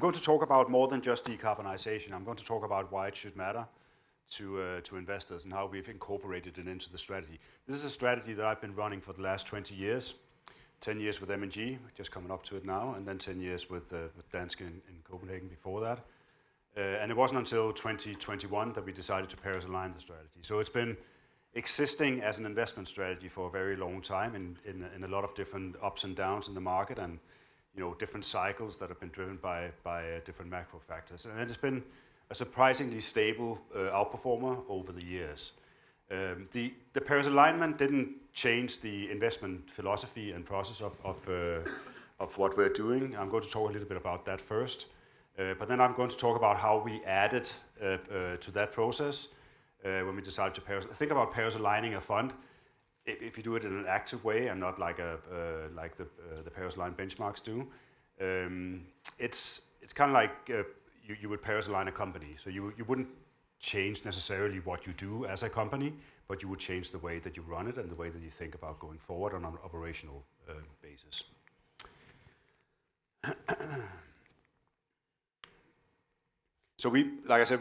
going to talk about more than just decarbonization. I'm going to talk about why it should matter to investors and how we've incorporated it into the strategy. This is a strategy that I've been running for the last 20 years. 10 years with M&G, just coming up to it now, and then 10 years with Danske in Copenhagen before that. And it wasn't until 2021 that we decided to Paris align the strategy. So it's been existing as an investment strategy for a very long time in a lot of different ups and downs in the market, and different cycles that have been driven by different macro factors. And it's been a surprisingly stable outperformer over the years. The Paris alignment didn't change the investment philosophy and process of what we're doing. I'm going to talk a little bit about that first, but then I'm going to talk about how we added to that process when we decided to think about Paris aligning a fund. If you do it in an active way and not like the Paris Align benchmarks do, it's kind of like you would Paris align a company. So you wouldn't change necessarily what you do as a company, but you would change the way that you run it and the way that you think about going forward on an operational basis. So like I said,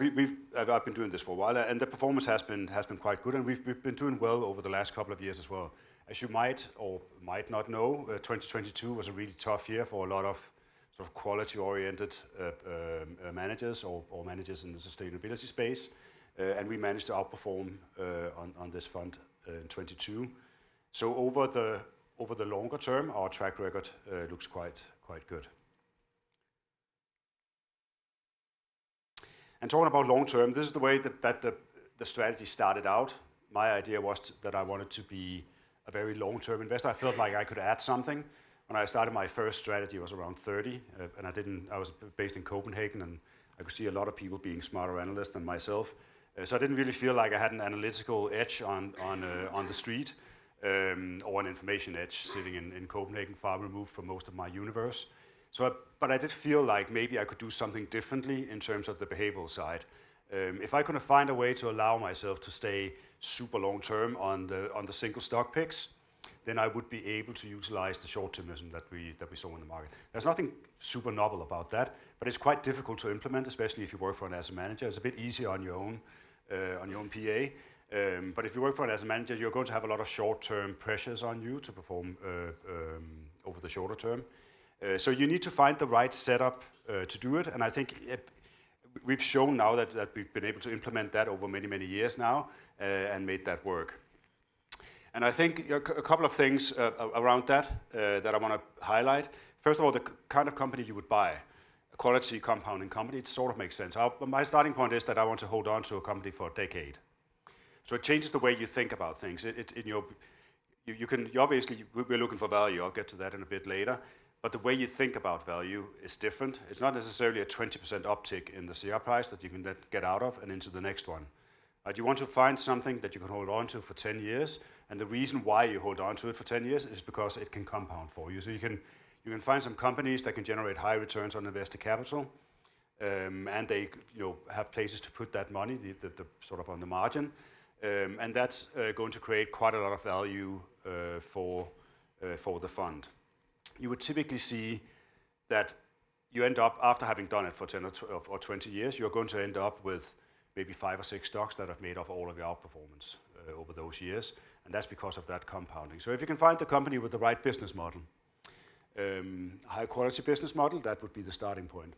I've been doing this for a while, and the performance has been quite good, and we've been doing well over the last couple of years as well. As you might or might not know, 2022 was a really tough year for a lot of sort of quality-oriented managers or managers in the sustainability space, and we managed to outperform on this fund in 22. So over the longer term, our track record looks quite good. And talking about long term, this is the way that the strategy started out. My idea was that I wanted to be a very long-term investor. I felt like I could add something. When I started my first strategy, I was around 30, and I was based in Copenhagen, and I could see a lot of people being smarter analysts than myself. So I didn't really feel like I had an analytical edge on the street, or an information edge sitting in Copenhagen, far removed from most of my universe. But I did feel like maybe I could do something differently in terms of the behavioral side. If I could find a way to allow myself to stay super long term on the single stock picks, then I would be able to utilize the short-termism that we saw in the market. There's nothing super novel about that, but it's quite difficult to implement, especially if you work for an asset manager. It's a bit easier on your own PA. But if you work for an asset manager, you're going to have a lot of short-term pressures on you to perform over the shorter term. So you need to find the right setup to do it, and I think we've shown now that we've been able to implement that over many years now and made that work. And I think a couple of things around that that I want to highlight. First of all, the kind of company you would buy, a quality compounding company, it sort of makes sense. My starting point is that I want to hold on to a company for a decade. So it changes the way you think about things. You can obviously, we're looking for value. I'll get to that in a bit later. But the way you think about value is different. It's not necessarily a 20% uptick in the share price that you can then get out of and into the next one. You want to find something that you can hold on to for 10 years, and the reason why you hold on to it for 10 years is because it can compound for you. So you can find some companies that can generate high returns on invested capital, and they have places to put that money, the sort of on the margin, and that's going to create quite a lot of value for the fund. You would typically see that you end up, after having done it for 10 or 20 years, you're going to end up with maybe 5 or 6 stocks that have made up all of your outperformance over those years, and that's because of that compounding. So if you can find the company with the right business model, high quality business model, that would be the starting point.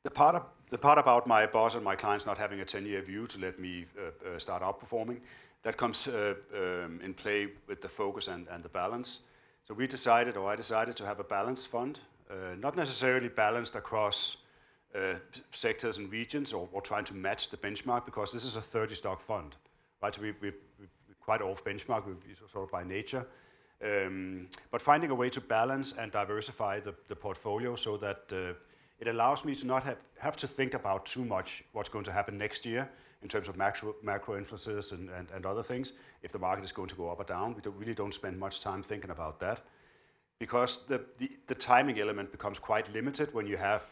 The part about my boss and my clients not having a 10-year view to let me start outperforming, that comes in play with the focus and the balance. So I decided to have a balanced fund, not necessarily balanced across sectors and regions or trying to match the benchmark, because this is a 30-stock fund, right? So we're quite off benchmark, sort of by nature. But finding a way to balance and diversify the portfolio so that it allows me to not have to think about too much what's going to happen next year in terms of macro influences and other things. If the market is going to go up or down, we really don't spend much time thinking about that, because the timing element becomes quite limited when you have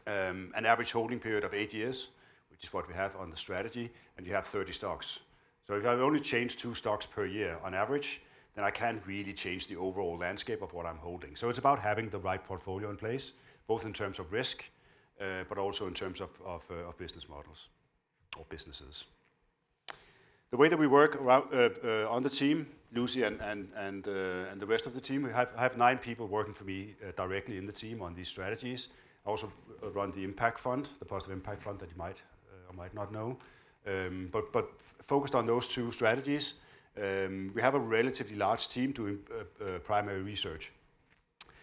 an average holding period of 8 years, which is what we have on the strategy, and you have 30 stocks. So if I only change 2 stocks per year on average, then I can't really change the overall landscape of what I'm holding. So it's about having the right portfolio in place, both in terms of risk, but also in terms of business models or businesses. The way that we work around, on the team, Lucy and the rest of the team, I have 9 people working for me directly in the team on these strategies. I also run the impact fund, the positive impact fund that you might or might not know. But focused on those 2 strategies, we have a relatively large team doing primary research.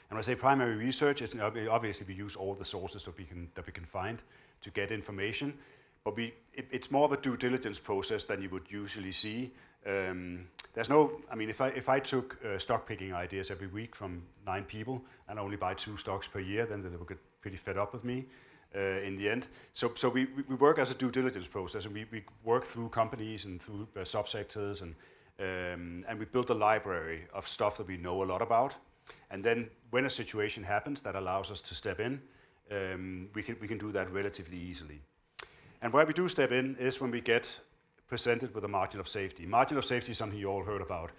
And when I say primary research, it's obviously we use all the sources that we can find to get information. But it's more of a due diligence process than you would usually see. There's no, I mean, if I took stock picking ideas every week from 9 people and only buy 2 stocks per year, then they would get pretty fed up with me in the end. So we work as a due diligence process, and we work through companies and through subsectors, and we build a library of stuff that we know a lot about. And then when a situation happens that allows us to step in, we can do that relatively easily. And where we do step in is when we get presented with a margin of safety. Margin of safety is something you all heard about.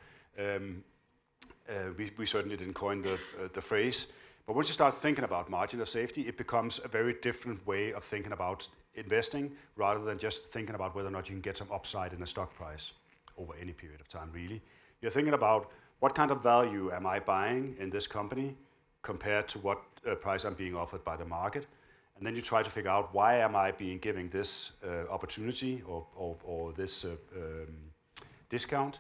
We certainly didn't coin the phrase, but once you start thinking about margin of safety, it becomes a very different way of thinking about investing, rather than just thinking about whether or not you can get some upside in a stock price over any period of time, really. You're thinking about what kind of value am I buying in this company compared to what price I'm being offered by the market. And then you try to figure out, why am I being given this opportunity or this discount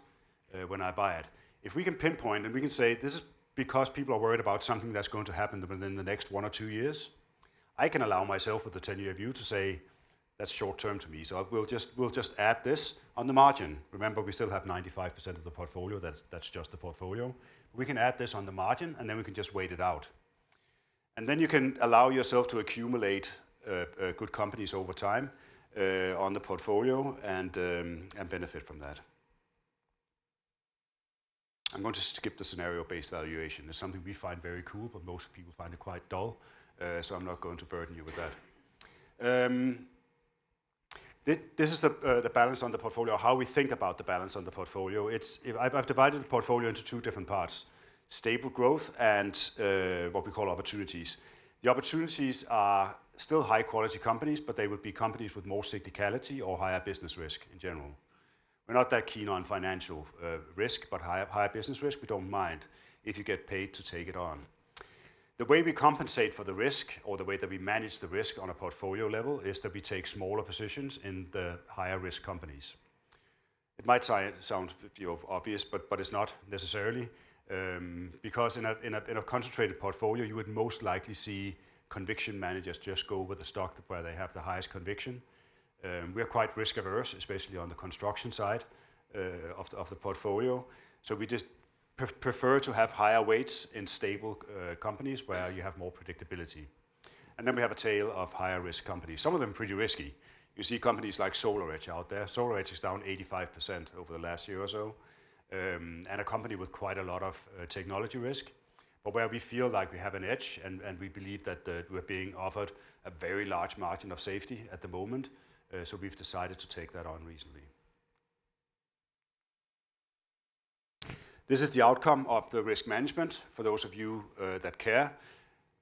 when I buy it. If we can pinpoint and we can say, this is because people are worried about something that's going to happen within the next 1 or 2 years, I can allow myself with the 10-year view to say, that's short term to me. So we'll just add this on the margin. Remember, we still have 95% of the portfolio, that's just the portfolio. We can add this on the margin, and then we can just wait it out. And then you can allow yourself to accumulate good companies over time on the portfolio and benefit from that. I'm going to skip the scenario-based valuation. It's something we find very cool, but most people find it quite dull, so I'm not going to burden you with that. This is the balance on the portfolio, how we think about the balance on the portfolio. I've divided the portfolio into 2 different parts: stable growth and what we call opportunities. The opportunities are still high quality companies, but they would be companies with more cyclicality or higher business risk in general. We're not that keen on financial risk, but higher business risk we don't mind if you get paid to take it on. The way we compensate for the risk, or the way that we manage the risk on a portfolio level, is that we take smaller positions in the higher risk companies. It might sound obvious, but it's not necessarily. Because in a concentrated portfolio, you would most likely see conviction managers just go with the stock where they have the highest conviction. We're quite risk averse, especially on the construction side of the portfolio. So we just prefer to have higher weights in stable companies where you have more predictability. And then we have a tail of higher risk companies, some of them pretty risky. You see companies like SolarEdge out there. SolarEdge is down 85% over the last year or so. And a company with quite a lot of technology risk, but where we feel like we have an edge, and we believe that we're being offered a very large margin of safety at the moment, so we've decided to take that on recently. This is the outcome of the risk management for those of you that care.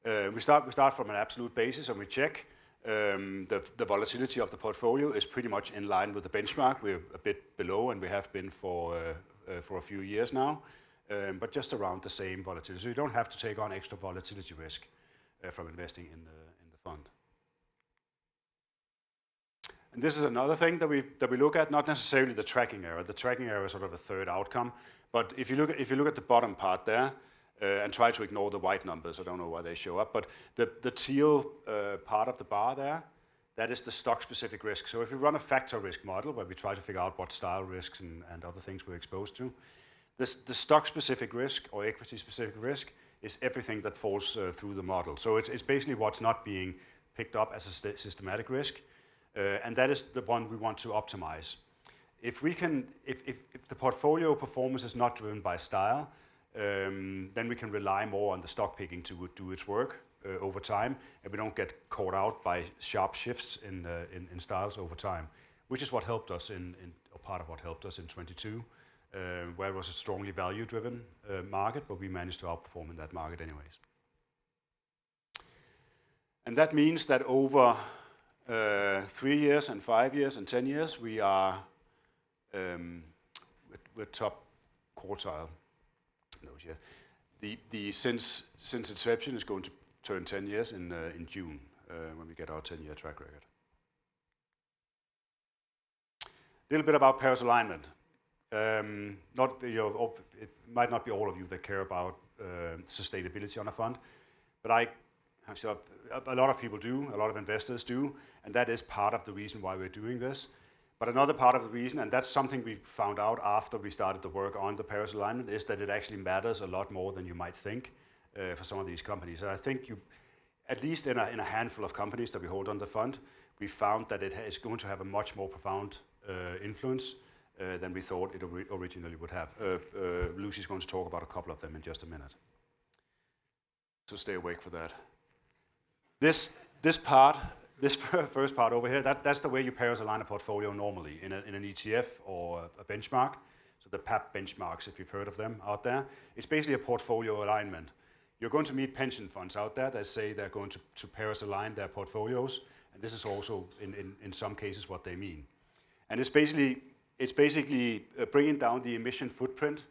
We start from an absolute basis, and we check the volatility of the portfolio is pretty much in line with the benchmark. We're a bit below, and we have been for a few years now, but just around the same volatility. So you don't have to take on extra volatility risk from investing in the fund. And this is another thing that we look at, not necessarily the tracking error. The tracking error is sort of a third outcome. But if you look at the bottom part there, and try to ignore the white numbers, I don't know why they show up, but the teal part of the bar there, that is the stock-specific risk. So if we run a factor risk model where we try to figure out what style risks and other things we're exposed to, the stock-specific risk or equity-specific risk is everything that falls through the model. So it's basically what's not being picked up as a systematic risk, and that is the one we want to optimize. If the portfolio performance is not driven by style, then we can rely more on the stock picking to do its work over time, and we don't get caught out by sharp shifts in styles over time, which is what helped us or part of what helped us in 22 where it was a strongly value-driven market, but we managed to outperform in that market anyways. And that means that over 3 years and 5 years and 10 years, we are we're top quartile. Since inception is going to turn 10 years in June when we get our 10-year track record. A little bit about Paris alignment. It might not be all of you that care about sustainability on a fund, but a lot of people do, a lot of investors do, and that is part of the reason why we're doing this. But another part of the reason, and that's something we found out after we started the work on the Paris alignment, is that it actually matters a lot more than you might think for some of these companies. And I think at least in a handful of companies that we hold on the fund, we found that it is going to have a much more profound influence than we thought it originally would have. Lucy's going to talk about a couple of them in just a minute. So stay awake for that. This first part over here, that's the way you Paris align a portfolio normally in an ETF or a benchmark. So the PAP benchmarks, if you've heard of them out there, it's basically a portfolio alignment. You're going to meet pension funds out there that say they're going to Paris align their portfolios, and this is also in some cases what they mean. And it's basically bringing down the emission footprint.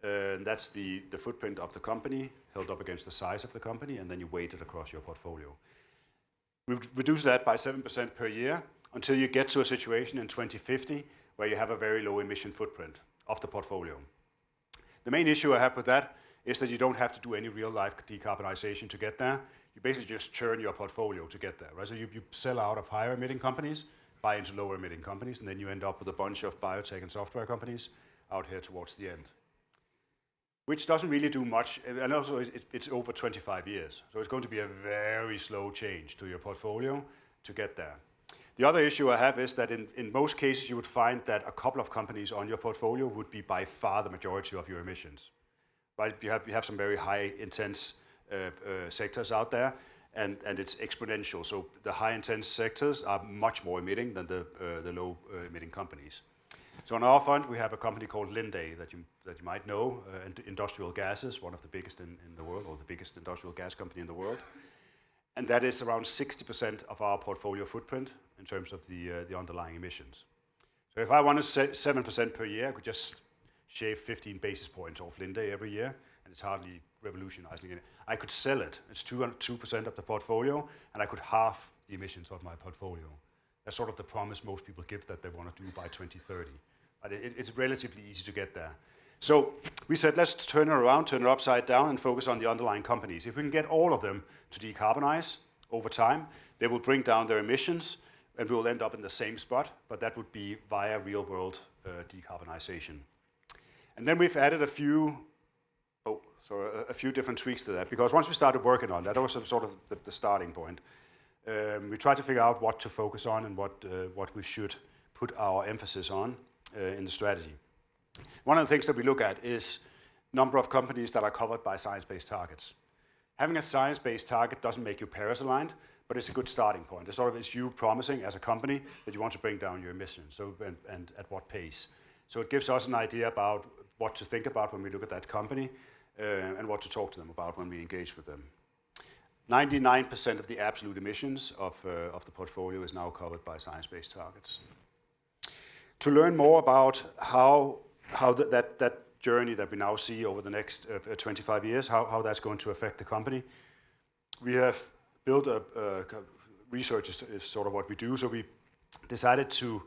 That's the footprint of the company held up against the size of the company, and then you weight it across your portfolio. We reduce that by 7% per year until you get to a situation in 2050 where you have a very low emission footprint of the portfolio. The main issue I have with that is that you don't have to do any real-life decarbonization to get there. You basically just churn your portfolio to get there, right? So you sell out of higher-emitting companies, buy into lower-emitting companies, and then you end up with a bunch of biotech and software companies out here towards the end, which doesn't really do much, and also it's over 25 years. So it's going to be a very slow change to your portfolio to get there. The other issue I have is that in most cases you would find that a couple of companies on your portfolio would be by far the majority of your emissions. Right? You have some very high intense sectors out there, and it's exponential. So the high intense sectors are much more emitting than the low emitting companies. So in our fund, we have a company called Linde that you might know, industrial gases, one of the biggest in the world, or the biggest industrial gas company in the world. And that is around 60% of our portfolio footprint in terms of the underlying emissions. So if I wanted 7% per year, I could just shave 15 basis points off Linde every year, and it's hardly revolutionizing it. I could sell it. It's 2% of the portfolio, and I could halve the emissions of my portfolio. That's sort of the promise most people give that they want to do by 2030. But it's relatively easy to get there. So we said, let's turn it around, turn it upside down, and focus on the underlying companies. If we can get all of them to decarbonize over time, they will bring down their emissions, and we will end up in the same spot, but that would be via real-world decarbonization. And then we've added a few different tweaks to that, because once we started working on that, that was sort of the starting point. We tried to figure out what to focus on and what we should put our emphasis on in the strategy. One of the things that we look at is number of companies that are covered by science-based targets. Having a science-based target doesn't make you Paris aligned, but it's a good starting point. It's you promising as a company that you want to bring down your emissions, and at what pace. So it gives us an idea about what to think about when we look at that company and what to talk to them about when we engage with them. 99% of the absolute emissions of the portfolio is now covered by science-based targets. To learn more about how that journey that we now see over the next 25 years, how that's going to affect the company, we have built research is sort of what we do. So we decided to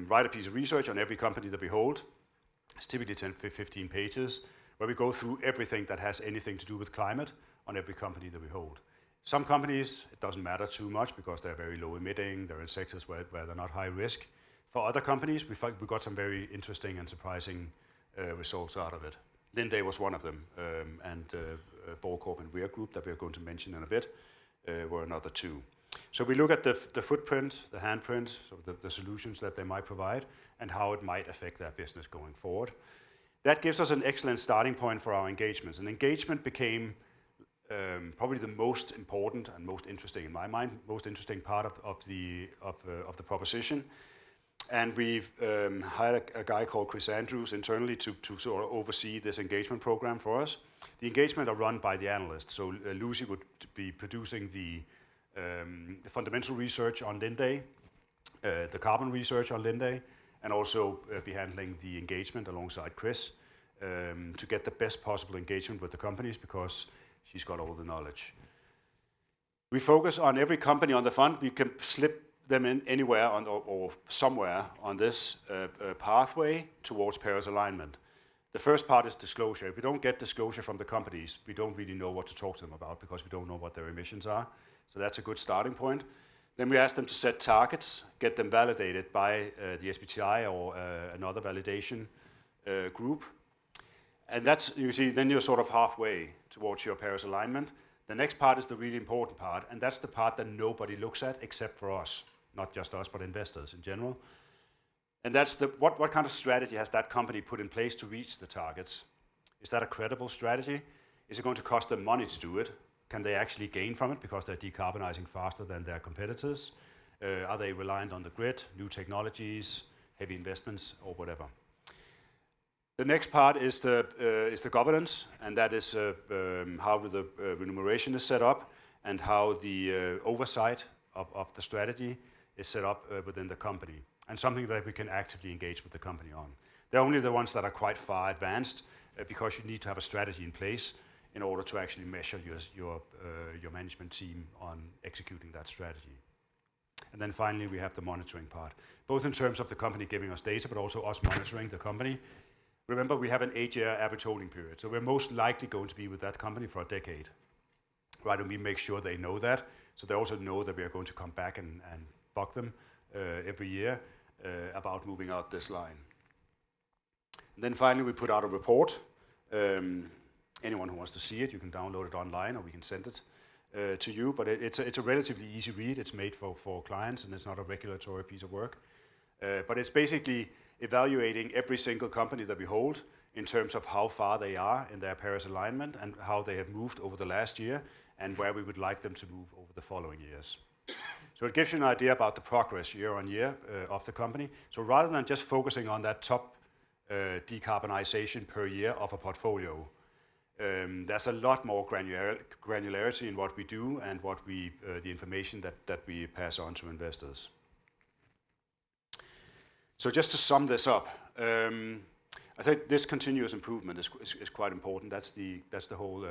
write a piece of research on every company that we hold. It's typically 10-15 pages, where we go through everything that has anything to do with climate on every company that we hold. Some companies, it doesn't matter too much because they're very low emitting, they're in sectors where they're not high risk. For other companies, we got some very interesting and surprising results out of it. Linde was one of them, and Corp and Weir Group that we're going to mention in a bit were another two. So we look at the footprint, the handprint, so the solutions that they might provide, and how it might affect their business going forward. That gives us an excellent starting point for our engagements. And engagement became probably the most important and most interesting, in my mind, most interesting part of the proposition. And we've hired a guy called Chris Andrews internally to sort of oversee this engagement program for us. The engagement are run by the analysts. So Lucy would be producing the fundamental research on Linde, the carbon research on Linde, and also be handling the engagement alongside Chris to get the best possible engagement with the companies because she's got all the knowledge. We focus on every company on the fund. We can slip them in anywhere or somewhere on this pathway towards Paris alignment. The first part is disclosure. If we don't get disclosure from the companies, we don't really know what to talk to them about because we don't know what their emissions are. So that's a good starting point. Then we ask them to set targets, get them validated by the SBTi or another validation group. And that's, you see, then you're sort of halfway towards your Paris alignment. The next part is the really important part, and that's the part that nobody looks at except for us. Not just us, but investors in general. And that's what kind of strategy has that company put in place to reach the targets? Is that a credible strategy? Is it going to cost them money to do it? Can they actually gain from it because they're decarbonizing faster than their competitors? Are they reliant on the grid, new technologies, heavy investments, or whatever? The next part is the governance, and that is how the remuneration is set up and how the oversight of the strategy is set up within the company, and something that we can actively engage with the company on. They're only the ones that are quite far advanced because you need to have a strategy in place in order to actually measure your management team on executing that strategy. And then finally, we have the monitoring part, both in terms of the company giving us data, but also us monitoring the company. Remember, we have an 8-year average holding period, so we're most likely going to be with that company for a decade. Right, and we make sure they know that, so they also know that we are going to come back and bug them every year about moving out this line. And then finally, we put out a report. Anyone who wants to see it, you can download it online, or we can send it to you. But it's a relatively easy read. It's made for clients, and it's not a regulatory piece of work. But it's basically evaluating every single company that we hold in terms of how far they are in their Paris alignment and how they have moved over the last year and where we would like them to move over the following years. So it gives you an idea about the progress year on year of the company. So rather than just focusing on that top decarbonization per year of a portfolio, there's a lot more granularity in what we do and what the information that we pass on to investors. So just to sum this up, I think this continuous improvement is quite important. That's the whole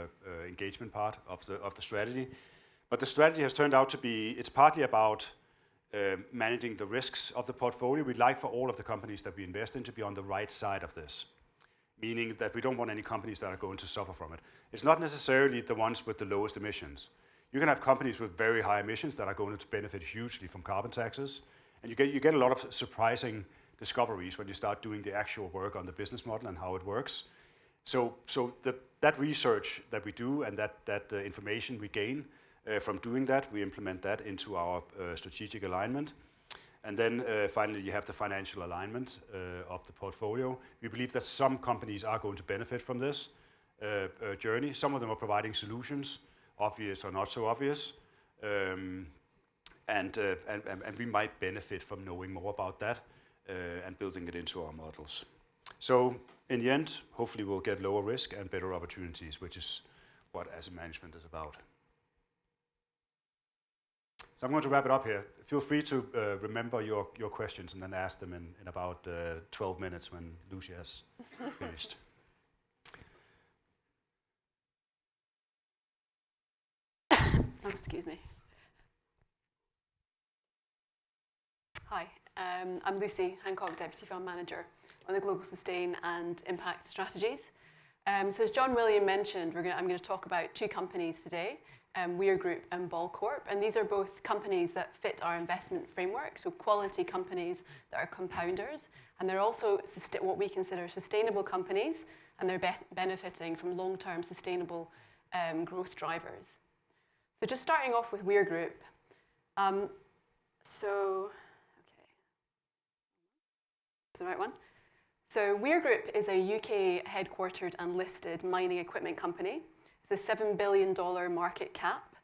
engagement part of the strategy. But the strategy has turned out to be, it's partly about managing the risks of the portfolio. We'd like for all of the companies that we invest in to be on the right side of this, meaning that we don't want any companies that are going to suffer from it. It's not necessarily the ones with the lowest emissions. You can have companies with very high emissions that are going to benefit hugely from carbon taxes. And you get a lot of surprising discoveries when you start doing the actual work on the business model and how it works. So that research that we do and that information we gain from doing that, we implement that into our strategic alignment. And then finally, you have the financial alignment of the portfolio. We believe that some companies are going to benefit from this journey. Some of them are providing solutions, obvious or not so obvious. And we might benefit from knowing more about that and building it into our models. So in the end, hopefully we'll get lower risk and better opportunities, which is what asset management is about. So I'm going to wrap it up here. Feel free to remember your questions and then ask them in about 12 minutes when Lucy has finished. Oh, excuse me. Hi, I'm Lucy, Hancock Deputy Fund Manager on the Global Sustain and Impact Strategies. So as John William mentioned, I'm going to talk about two companies today, Weir Group and Corp, and these are both companies that fit our investment framework, so quality companies that are compounders, and they're also what we consider sustainable companies, and they're benefiting from long-term sustainable growth drivers. So just starting off with Weir Group. The right one. So Weir Group is a UK headquartered and listed mining equipment company. It's a $7 billion market cap.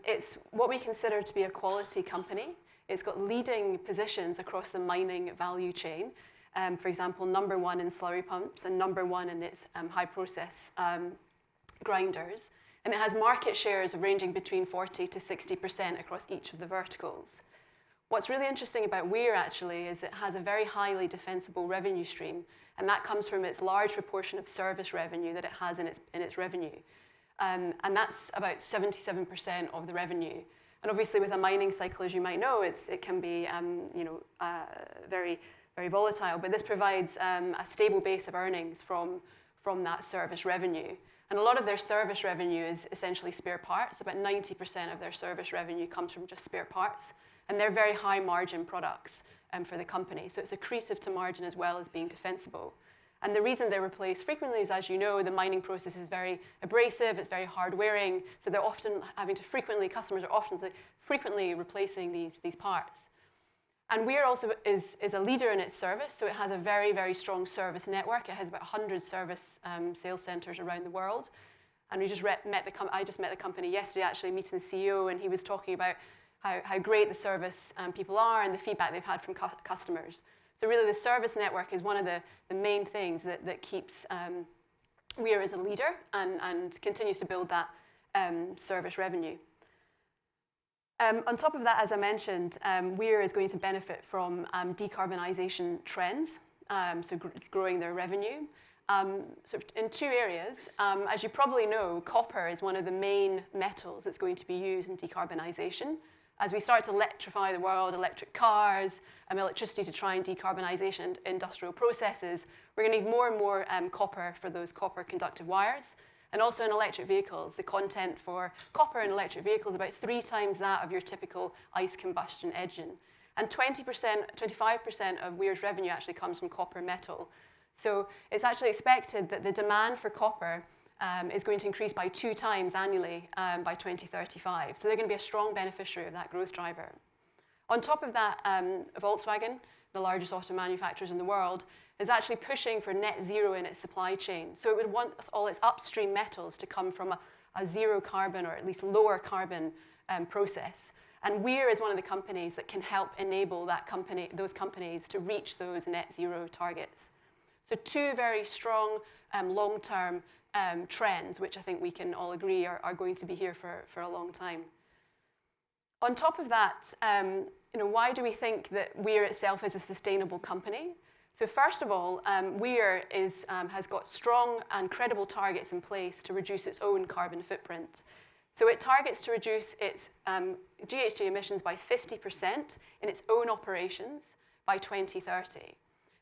It's what we consider to be a quality company. It's got leading positions across the mining value chain. For example, number 1 in slurry pumps and number 1 in its high process grinders. And it has market shares ranging between 40 to 60% across each of the verticals. What's really interesting about Weir actually is it has a very highly defensible revenue stream, and that comes from its large proportion of service revenue that it has in its revenue. And that's about 77% of the revenue. And obviously with a mining cycle, as you might know, it can be very, very volatile, but this provides a stable base of earnings from that service revenue. And a lot of their service revenue is essentially spare parts. About 90% of their service revenue comes from just spare parts. And they're very high margin products for the company. So it's accretive to margin as well as being defensible. And the reason they're replaced frequently is, as you know, the mining process is very abrasive, it's very hard wearing. So they're often customers are often frequently replacing these parts. And Weir also is a leader in its service, so it has a very, very strong service network. It has about 100 service sales centers around the world. And I just met the company yesterday, actually meeting the CEO, and he was talking about how great the service people are and the feedback they've had from customers. So really the service network is one of the main things that keeps Weir as a leader and continues to build that service revenue. On top of that, as I mentioned, Weir is going to benefit from decarbonisation trends, so growing their revenue. So in 2 areas, as you probably know, copper is one of the main metals that's going to be used in decarbonisation. As we start to electrify the world, electric cars, electricity to try and decarbonise industrial processes, we're going to need more and more copper for those copper conductive wires. And also in electric vehicles, the content for copper in electric vehicles is about 3 times that of your typical ICE combustion engine. And 25% of Weir's revenue actually comes from copper metal. So it's actually expected that the demand for copper is going to increase by 2 times annually by 2035. So they're going to be a strong beneficiary of that growth driver. On top of that, Volkswagen, the largest auto manufacturers in the world, is actually pushing for net zero in its supply chain. So it would want all its upstream metals to come from a zero carbon or at least lower carbon process. And Weir is one of the companies that can help enable those companies to reach those net zero targets. So 2 very strong long-term trends, which I think we can all agree are going to be here for a long time. On top of that, why do we think that Weir itself is a sustainable company? So first of all, Weir has got strong and credible targets in place to reduce its own carbon footprint. So it targets to reduce its GHG emissions by 50% in its own operations by 2030.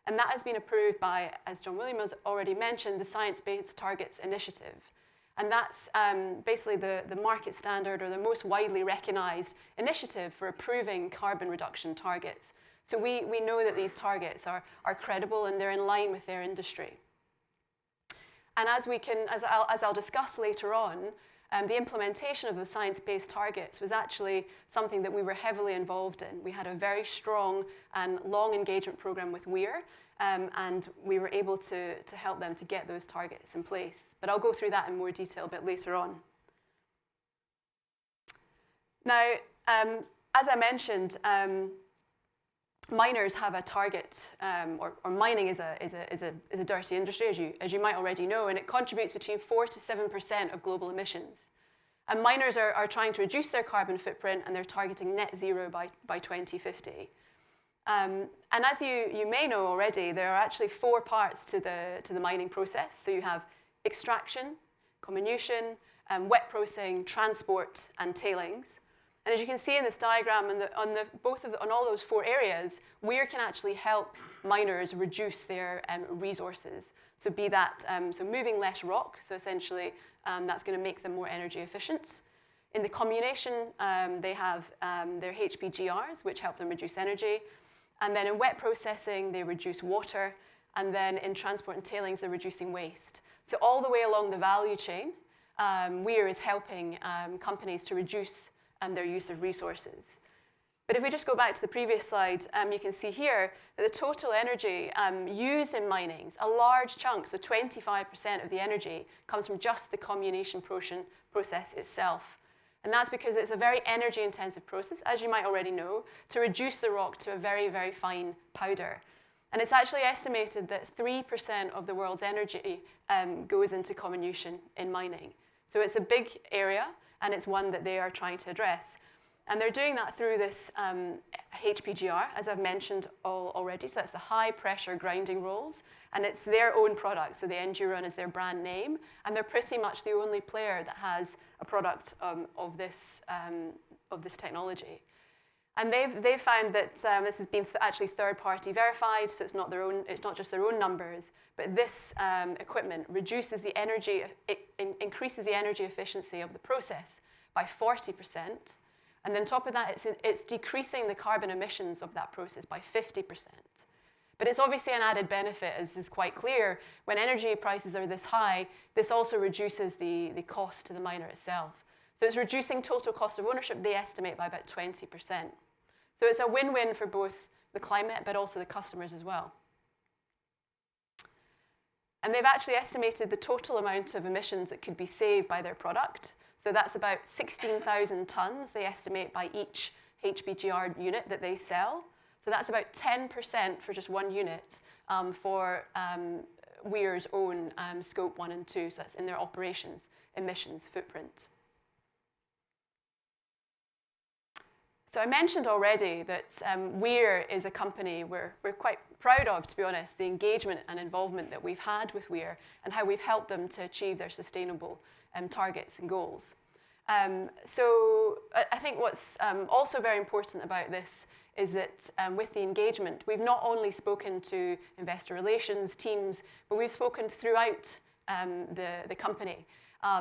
And that has been approved by, as John William has already mentioned, the Science Based Targets Initiative. And that's basically the market standard or the most widely recognised initiative for approving carbon reduction targets. So we know that these targets are credible and they're in line with their industry. And as I'll discuss later on, the implementation of the science-based targets was actually something that we were heavily involved in. We had a very strong and long engagement program with Weir, and we were able to help them to get those targets in place. But I'll go through that in more detail a bit later on. Now, as I mentioned, miners have a target, or mining is a dirty industry, as you might already know, and it contributes between 4 to 7% of global emissions. And miners are trying to reduce their carbon footprint, and they're targeting net zero by 2050. And as you may know already, there are actually 4 parts to the mining process. So you have extraction, comminution, wet processing, transport, and tailings. And as you can see in this diagram, on all those 4 areas, Weir can actually help miners reduce their resources. So be that moving less rock, so essentially that's going to make them more energy efficient. In the comminution, they have their HPGRs, which help them reduce energy. And then in wet processing, they reduce water. And then in transport and tailings, they're reducing waste. So all the way along the value chain, Weir is helping companies to reduce their use of resources. But if we just go back to the previous slide, you can see here that the total energy used in mining, a large chunk, so 25% of the energy, comes from just the comminution process itself. And that's because it's a very energy-intensive process, as you might already know, to reduce the rock to a very, very fine powder. And it's actually estimated that 3% of the world's energy goes into comminution in mining. So it's a big area, and it's one that they are trying to address. And they're doing that through this HPGR, as I've mentioned already. So that's the high-pressure grinding rolls. And it's their own product, so the Enduron is their brand name. And they're pretty much the only player that has a product of this technology. And they've found that this has been actually third-party verified, so it's not just their own numbers, but this equipment reduces the energy, increases the energy efficiency of the process by 40%. And then on top of that, it's decreasing the carbon emissions of that process by 50%. But it's obviously an added benefit, as is quite clear. When energy prices are this high, this also reduces the cost to the miner itself. So it's reducing total cost of ownership, they estimate, by about 20%. So it's a win-win for both the climate, but also the customers as well. And they've actually estimated the total amount of emissions that could be saved by their product. So that's about 16,000 tons, they estimate, by each HPGR unit that they sell. So that's about 10% for just one unit for Weir's own Scope 1 and 2. So that's in their operations emissions footprint. So I mentioned already that Weir is a company we're quite proud of, to be honest, the engagement and involvement that we've had with Weir and how we've helped them to achieve their sustainable targets and goals. So I think what's also very important about this is that with the engagement, we've not only spoken to investor relations teams, but we've spoken throughout the company.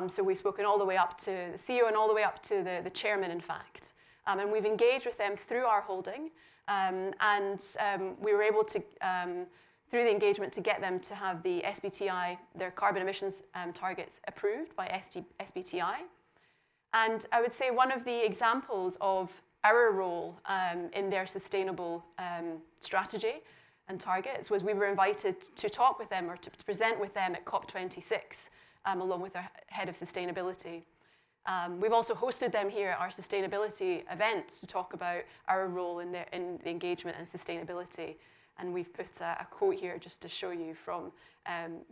So we've spoken all the way up to the CEO and all the way up to the chairman, in fact. And we've engaged with them through our holding, we were able to, through the engagement, to get them to have the SBTI, their carbon emissions targets, approved by SBTI. And I would say one of the examples of our role in their sustainable strategy and targets was we were invited to talk with them or to present with them at COP26, along with their head of sustainability. We've also hosted them here at our sustainability events to talk about our role in the engagement and sustainability. And we've put a quote here just to show you from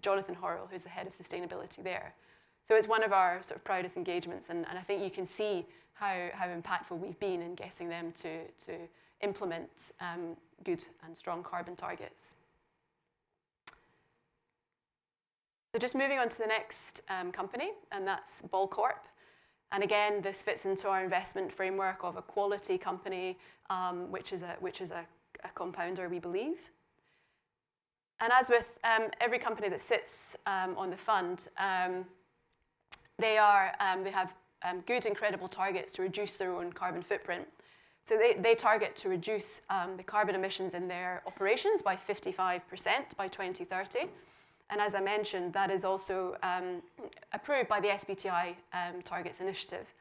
Jonathan Horrell, who's the head of sustainability there. So it's one of our sort of proudest engagements, and I think you can see how impactful we've been in getting them to implement good and strong carbon targets. So just moving on to the next company, and that's Corp. And again, this fits into our investment framework of a quality company, which is a compounder, we believe. And as with every company that sits on the fund, they have good and credible targets to reduce their own carbon footprint. So they target to reduce the carbon emissions in their operations by 55% by 2030. And as I mentioned, that is also approved by the SBTI Targets Initiative.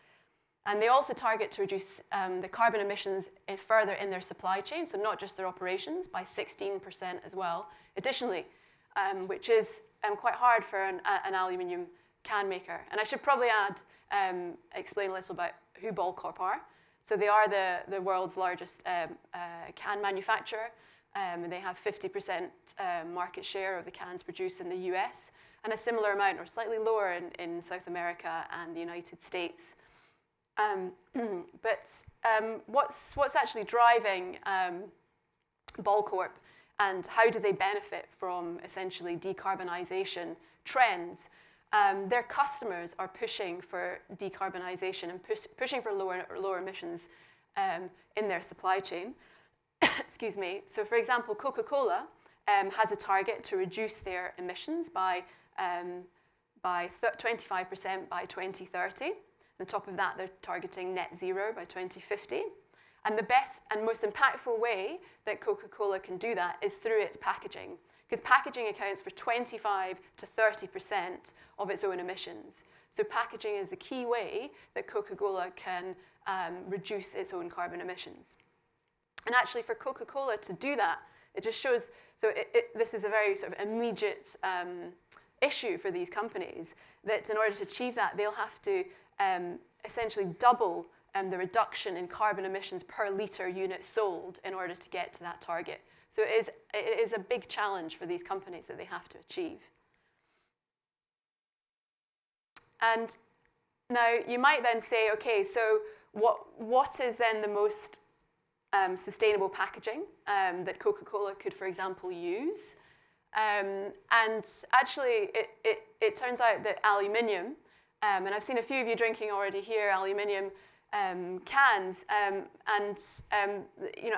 And they also target to reduce the carbon emissions further in their supply chain, so not just their operations, by 16% as well, additionally, which is quite hard for an aluminium can maker. And I should probably add, explain a little about who Corp are. So they are the world's largest can manufacturer. They have 50% market share of the cans produced in the US, and a similar amount, or slightly lower, in South America and the United States. But what's actually driving Corp, and how do they benefit from essentially decarbonisation trends? Their customers are pushing for decarbonisation and pushing for lower emissions in their supply chain. Excuse me. So, for example, Coca-Cola has a target to reduce their emissions by 25% by 2030. On top of that, they're targeting net zero by 2050. And the best and most impactful way that Coca-Cola can do that is through its packaging, because packaging accounts for 25 to 30% of its own emissions. So packaging is the key way that Coca-Cola can reduce its own carbon emissions. And actually, for Coca-Cola to do that, it just shows, so this is a very sort of immediate issue for these companies, that in order to achieve that, they'll have to essentially double the reduction in carbon emissions per litre unit sold in order to get to that target. So it is a big challenge for these companies that they have to achieve. And now you might then say, okay, so what is then the most sustainable packaging that Coca-Cola could, for example, use? And actually, it turns out that aluminium, and I've seen a few of you drinking already here, aluminium cans,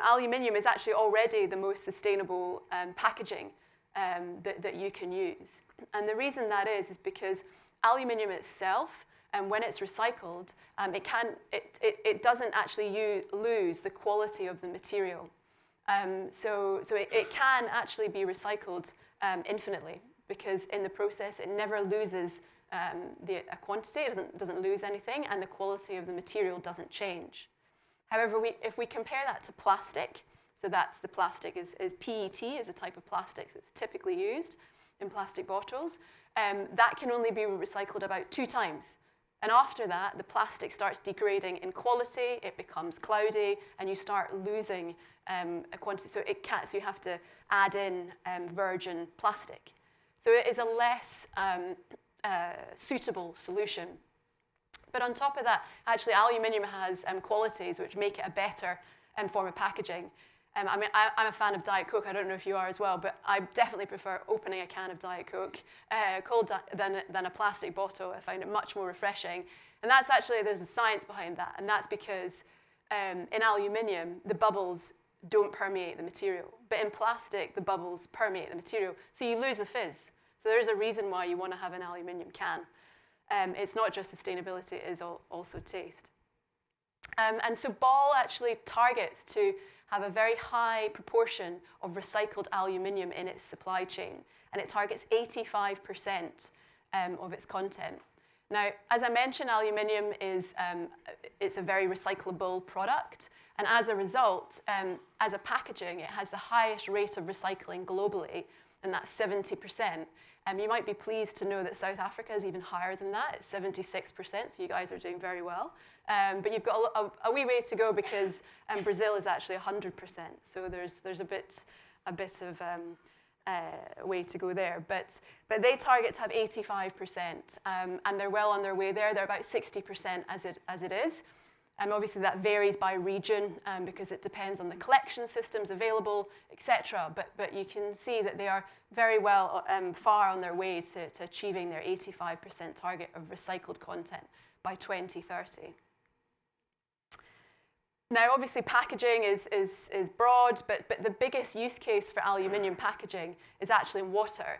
aluminium is actually already the most sustainable packaging that you can use. And the reason that is because aluminium itself, when it's recycled, it doesn't actually lose the quality of the material. So it can actually be recycled infinitely, because in the process it never loses a quantity, it doesn't lose anything, and the quality of the material doesn't change. However, if we compare that to plastic, so that's the plastic is PET, is a type of plastic that's typically used in plastic bottles, that can only be recycled about 2 times. And after that, the plastic starts degrading in quality, it becomes cloudy, and you start losing a quantity. So you have to add in virgin plastic. So it is a less suitable solution. But on top of that, actually, aluminium has qualities which make it a better form of packaging. I'm a fan of Diet Coke. I don't know if you are as well, but I definitely prefer opening a can of Diet Coke cold than a plastic bottle. I find it much more refreshing. And that's actually, there's a science behind that, and that's because in aluminium, the bubbles don't permeate the material. But in plastic, the bubbles permeate the material, so you lose the fizz. So there's a reason why you want to have an aluminium can. It's not just sustainability, it is also taste. And so Ball actually targets to have a very high proportion of recycled aluminium in its supply chain, and it targets 85% of its content. Now, as I mentioned, aluminium it's a very recyclable product, and as a result, as a packaging, it has the highest rate of recycling globally, and that's 70%. You might be pleased to know that South Africa is even higher than that. It's 76%, so you guys are doing very well. But you've got a wee way to go, because Brazil is actually 100%. So there's a bit of way to go there. But they target to have 85%, and they're well on their way there. They're about 60% as it is. Obviously, that varies by region because it depends on the collection systems available, etc. But you can see that they are very well far on their way to achieving their 85% target of recycled content by 2030. Now, obviously, packaging is broad, but the biggest use case for aluminium packaging is actually in water.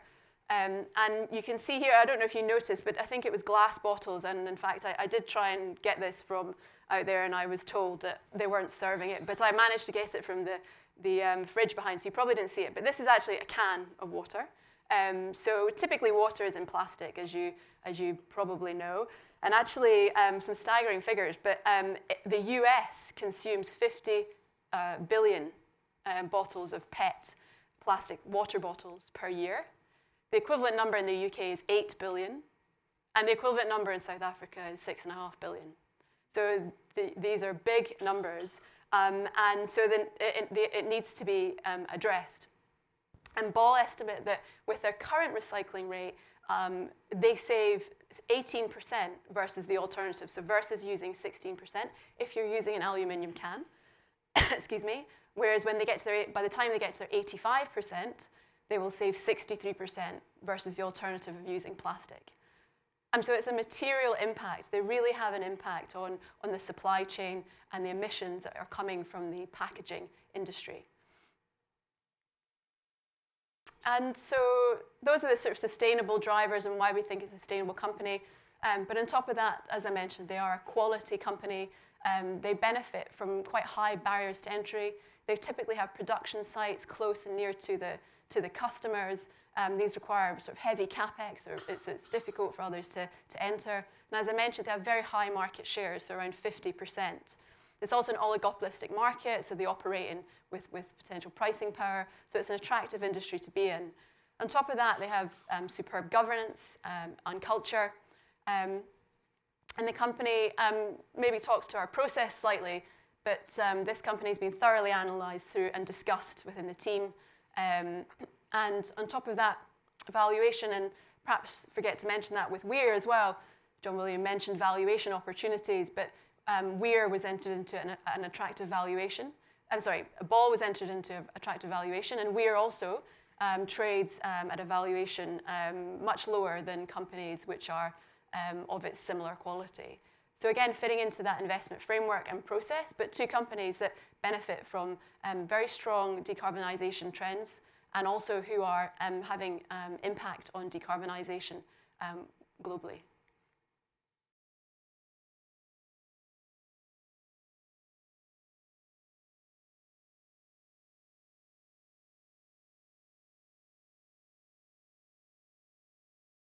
And you can see here, I don't know if you noticed, but I think it was glass bottles. And in fact, I did try and get this from out there, and I was told that they weren't serving it. But I managed to get it from the fridge behind, so you probably didn't see it. But this is actually a can of water. So typically water is in plastic, as you probably know. And actually, some staggering figures, but the US consumes 50 billion bottles of PET plastic water bottles per year. The equivalent number in the UK is 8 billion, and the equivalent number in South Africa is 6.5 billion. So these are big numbers, and so then it needs to be addressed. And Ball estimate that with their current recycling rate, they save 18% versus the alternative, so versus using 16% if you're using an aluminium can, excuse me, whereas when they get to by the time they get to their 85%, they will save 63% versus the alternative of using plastic. And so it's a material impact. They really have an impact on the supply chain and the emissions that are coming from the packaging industry. And so those are the sort of sustainable drivers and why we think it's a sustainable company. But on top of that, as I mentioned, they are a quality company. They benefit from quite high barriers to entry. They typically have production sites close and near to the customers. These require sort of heavy capex, so it's difficult for others to enter. And as I mentioned, they have very high market shares, so around 50%. It's also an oligopolistic market, so they operate with potential pricing power. So it's an attractive industry to be in. On top of that, they have superb governance and culture. And the company maybe talks to our process slightly, but this company has been thoroughly analysed through and discussed within the team. And on top of that, valuation, and perhaps forget to mention that with Weir as well. John William mentioned valuation opportunities, but Weir was entered into an attractive valuation. Ball was entered into attractive valuation, and Weir also trades at a valuation much lower than companies which are of its similar quality. So again, fitting into that investment framework and process, but two companies that benefit from very strong decarbonisation trends, and also who are having impact on decarbonisation globally.